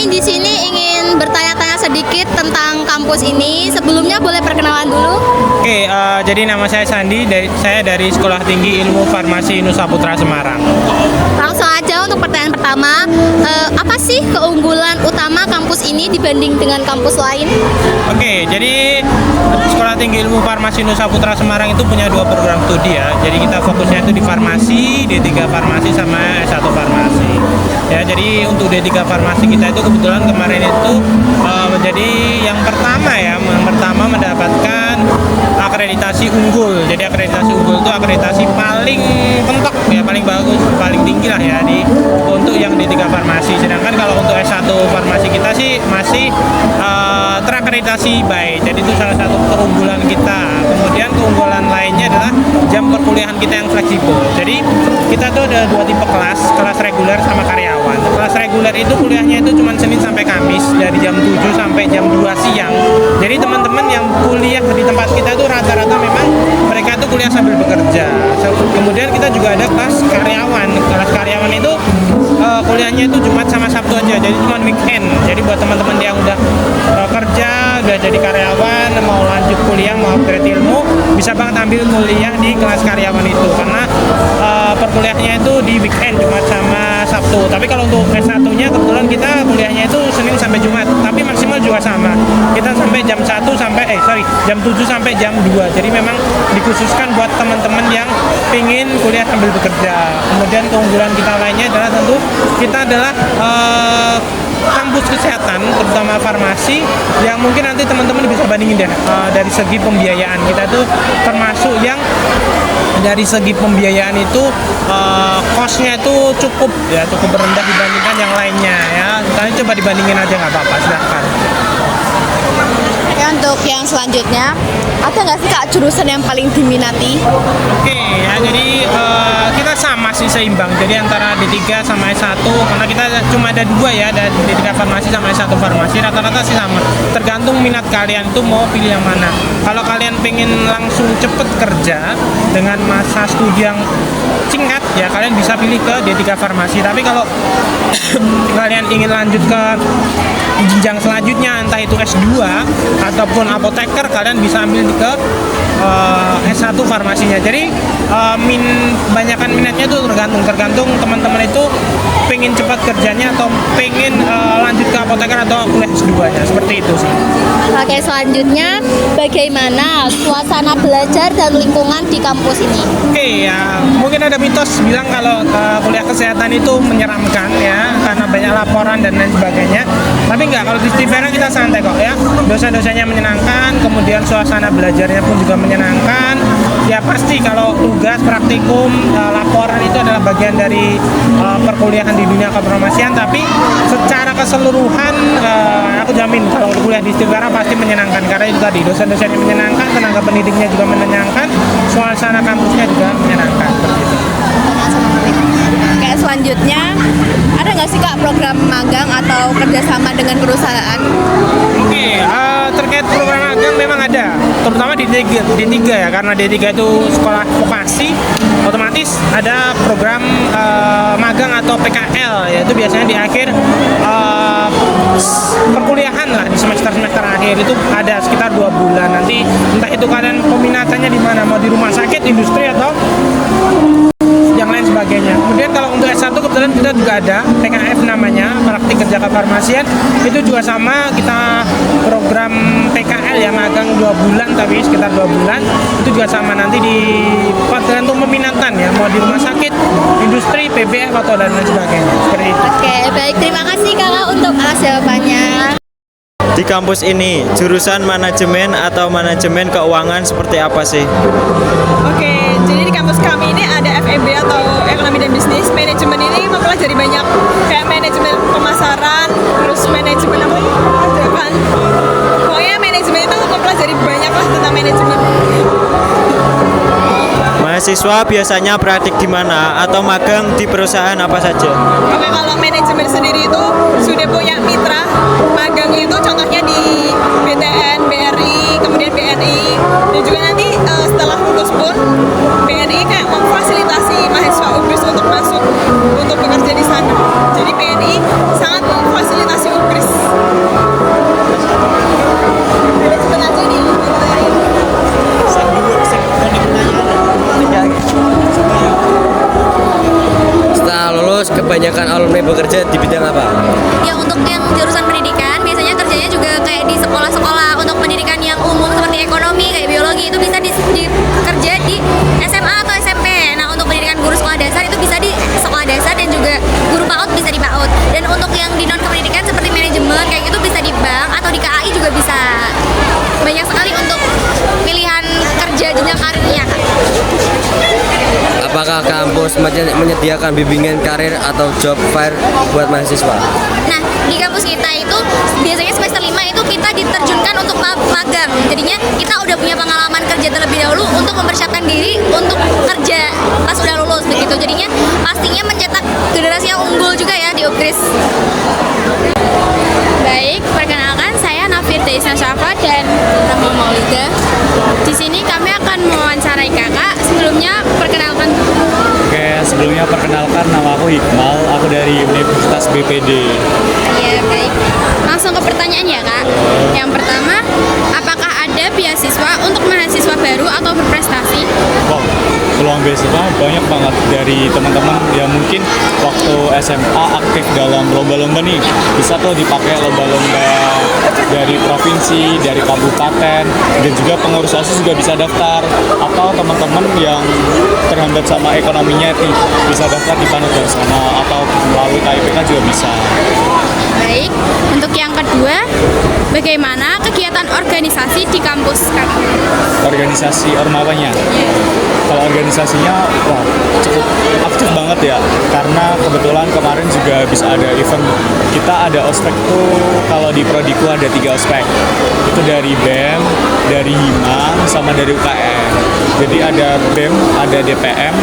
kami di sini ingin bertanya-tanya sedikit tentang kampus ini. Sebelumnya boleh perkenalan dulu? Oke, jadi nama saya Sandi, saya dari Sekolah Tinggi Ilmu Farmasi Nusa Putra Semarang. Langsung aja untuk pertanyaan pertama, apa sih keunggulan utama kampus ini dibanding dengan kampus lain? Oke, jadi Sekolah Tinggi Ilmu Farmasi Nusa Putra Semarang itu punya 2 program studi ya. Jadi kita fokusnya itu di farmasi, D3 farmasi sama S1 farmasi. Ya, jadi untuk D3 farmasi kita itu kebetulan kemarin itu menjadi yang pertama mendapatkan akreditasi unggul. Jadi akreditasi unggul itu akreditasi paling pentok ya, paling bagus, paling tinggi lah ya untuk yang D3 farmasi. Sedangkan kalau untuk S1 farmasi kita sih masih terakreditasi baik. Jadi itu salah satu keunggulan kita. Kemudian keunggulan lainnya adalah jam perkuliahan kita yang fleksibel. Jadi kita tuh ada 2 tipe kelas reguler sama karyawan. Kelas reguler itu kuliahnya itu cuma Senin sampai Kamis dari jam 7 sampai jam 2 siang. Jadi teman-teman yang kuliah di tempat kita itu rata-rata memang mereka itu kuliah sambil bekerja. Kemudian kita juga ada kelas karyawan. Kelas karyawan itu kuliahnya itu Jumat sama Sabtu aja. Jadi cuma weekend. Jadi buat teman-teman yang udah kerja, udah jadi karyawan, mau lanjut kuliah, mau upgrade ilmu, bisa banget ambil kuliah di kelas karyawan itu karena perkuliahnya itu di weekend Jumat sama Sabtu. Tapi kalau untuk S1-nya kebetulan kita kuliahnya itu Senin sampai Jumat, tapi maksimal juga sama. Kita sampai jam 7 sampai jam 2. Jadi memang dikhususkan buat teman-teman yang ingin kuliah sambil bekerja. Kemudian keunggulan kita lainnya adalah tentu kita adalah kampus kesehatan, terutama farmasi, yang mungkin nanti teman-teman bisa bandingin deh dari segi pembiayaan. Kita tuh termasuk yang dari segi pembiayaan itu cost-nya itu cukup rendah dibandingkan yang lainnya ya. Kalian coba dibandingin aja nggak apa-apa, silahkan. Ya, untuk yang selanjutnya, ada nggak sih Kak jurusan yang paling diminati? Oke, ya jadi kita sama sih, seimbang. Jadi antara D3 sama S1, karena kita cuma ada 2 ya, ada D3 farmasi sama S1 farmasi, rata-rata sih sama. Tergantung minat kalian itu mau pilih yang mana. Kalau kalian pengen langsung cepet kerja dengan masa studi yang singkat, ya kalian bisa pilih ke D3 farmasi. Tapi kalau kalian ingin lanjut ke jenjang selanjutnya, entah itu S2 ataupun apoteker, kalian bisa ambil ke S1 farmasinya. Jadi banyakan minatnya itu tergantung teman-teman itu pengen cepat kerjanya atau pengen lanjut ke apoteker atau kuliah S2-nya, seperti itu sih. Oke, selanjutnya bagaimana suasana belajar dan lingkungan di kampus ini? Oke, ya mungkin ada mitos bilang kalau kuliah kesehatan itu menyeramkan ya, karena banyak laporan dan lain sebagainya. Tapi enggak, kalau di Stivera kita santai kok ya. Dosen-dosennya menyenangkan, kemudian suasana belajarnya pun juga menyenangkan. Ya pasti kalau tugas, praktikum, laporan itu adalah bagian dari perkuliahan di dunia kefarmasian. Tapi secara keseluruhan aku jamin kalau kuliah di Stivera pasti menyenangkan, karena itu tadi dosen-dosennya menyenangkan, tenaga pendidiknya juga menyenangkan, suasana kampusnya juga menyenangkan. Oke, selanjutnya ada nggak sih Kak program magang atau kerjasama dengan perusahaan? Oke, terkait program magang memang ada, terutama di D3 ya, karena D3 itu sekolah vokasi, otomatis ada program magang atau PKL, yaitu biasanya di akhir perkuliahan lah, di semester akhir itu ada sekitar 2 bulan. Nanti entah itu kalian peminatannya di mana, mau di rumah sakit, industri atau yang lain sebagainya. Kemudian kalau untuk S1 kebetulan kita juga ada PKF namanya, praktik kerja kefarmasian. Itu juga sama, kita program PKL ya, magang 2 bulan, tapi sekitar 2 bulan. Itu juga sama, nanti di tergantung peminatan ya, mau di rumah sakit, industri, PBF atau dan lain sebagainya. Seperti itu. Oke, baik, terima kasih Kakak untuk jawabannya. Di kampus ini, jurusan manajemen atau manajemen keuangan seperti apa sih? Oke, jadi di kampus kami ini ada FEB atau ekonomi dan bisnis. Manajemen ini mempelajari banyak, kayak manajemen pemasaran, terus manajemen apa? Perdagangan. Pokoknya manajemen itu mempelajari banyak lah tentang manajemen. Mahasiswa biasanya praktik di mana atau magang di perusahaan apa saja? Oke, kalau manajemen sendiri itu sudah punya mitra magang, itu contohnya di BTN, BRI, kemudian BNI, dan juga nanti setelah lulus pun BNI kayak memfasilitasi mahasiswa UGRIS untuk masuk untuk bekerja di sana. Jadi BNI sangat memfasilitasi UGRIS kerja di bidang apa? Ya untuk yang jurusan pendidikan biasanya kerjanya juga kayak di sekolah-sekolah untuk pendidikan yang umum seperti ekonomi kayak biologi itu bisa kerja di SMA atau SMP. Nah untuk pendidikan guru sekolah dasar itu bisa di sekolah dasar dan juga guru PAUD bisa di PAUD. Dan untuk yang di non kependidikan seperti manajemen kayak gitu bisa di bank atau di KAI juga bisa. Banyak sekali untuk pilihan kerja jenjang karirnya. Apakah kampus menyediakan bimbingan karir atau job fair buat mahasiswa? Nah, di kampus kita itu biasanya semester 5 itu kita diterjunkan untuk magang. Jadinya kita udah punya pengalaman kerja terlebih dahulu untuk mempersiapkan diri untuk kerja pas udah lulus begitu. Jadinya pastinya mencetak generasi yang unggul juga ya di UKRIS. Baik, perkenalkan saya Nafir Deisna Syafa dan Rahma Maulida. Di sini kami akan mewawancarai kakak. Sebelumnya perkenalkan. Oke, sebelumnya perkenalkan nama aku Iqbal, aku dari Universitas BPD. Ya, baik. Langsung ke pertanyaan ya, Kak. Yang pertama, apakah ada beasiswa untuk mahasiswa baru atau berprestasi? Wow, peluang beasiswa banyak banget dari teman-teman yang mungkin waktu SMA aktif dalam lomba-lomba nih. Bisa tuh dipakai lomba-lomba dari provinsi, dari kabupaten, dan juga pengurus OSIS juga bisa daftar. Atau teman-teman yang terhambat sama ekonominya nih, bisa daftar di Panugarsana atau melalui KIPK juga bisa. Baik, untuk yang kedua, bagaimana kegiatan organisasi di kampus kakak? Organisasi ormawanya. Kalau organisasinya, wah, cukup aktif banget ya. Karena kebetulan kemarin juga bisa ada event. Kita ada ospek tuh, kalau di Prodiku ada 3 ospek. Itu dari BEM, dari HIMA, sama dari UKM. Jadi ada BEM, ada DPM,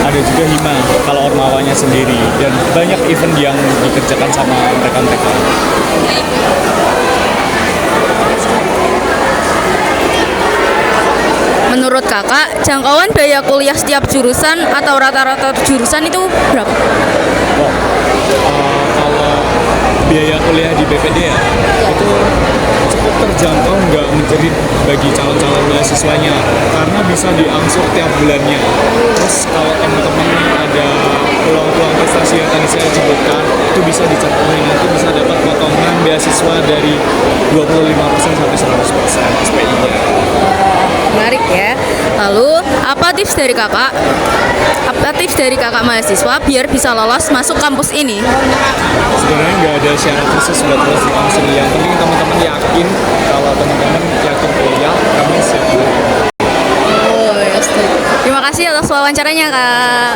ada juga HIMA kalau ormawanya sendiri. Dan banyak event yang dikerjakan sama mereka-mereka. Menurut kakak, jangkauan biaya kuliah setiap jurusan atau rata-rata jurusan itu berapa? Kalau biaya kuliah di BPD ya, itu cukup terjangkau, nggak menjerit bagi calon-calon mahasiswanya karena bisa diangsur tiap bulannya. Terus kalau teman-teman ada peluang-peluang prestasi yang tadi saya sebutkan, itu bisa dicapai, nanti bisa dapat potongan beasiswa dari 25% sampai 100% SPI-nya. Menarik ya. Lalu, apa tips dari kakak? Apa tips dari kakak mahasiswa biar bisa lolos masuk kampus ini? Sebenarnya nggak ada syarat khusus buat lolos di kampus ini. Yang penting teman-teman yakin kalau teman-teman yakin kuliah, kami siap. Oh, ya, terima kasih atas wawancaranya, Kak.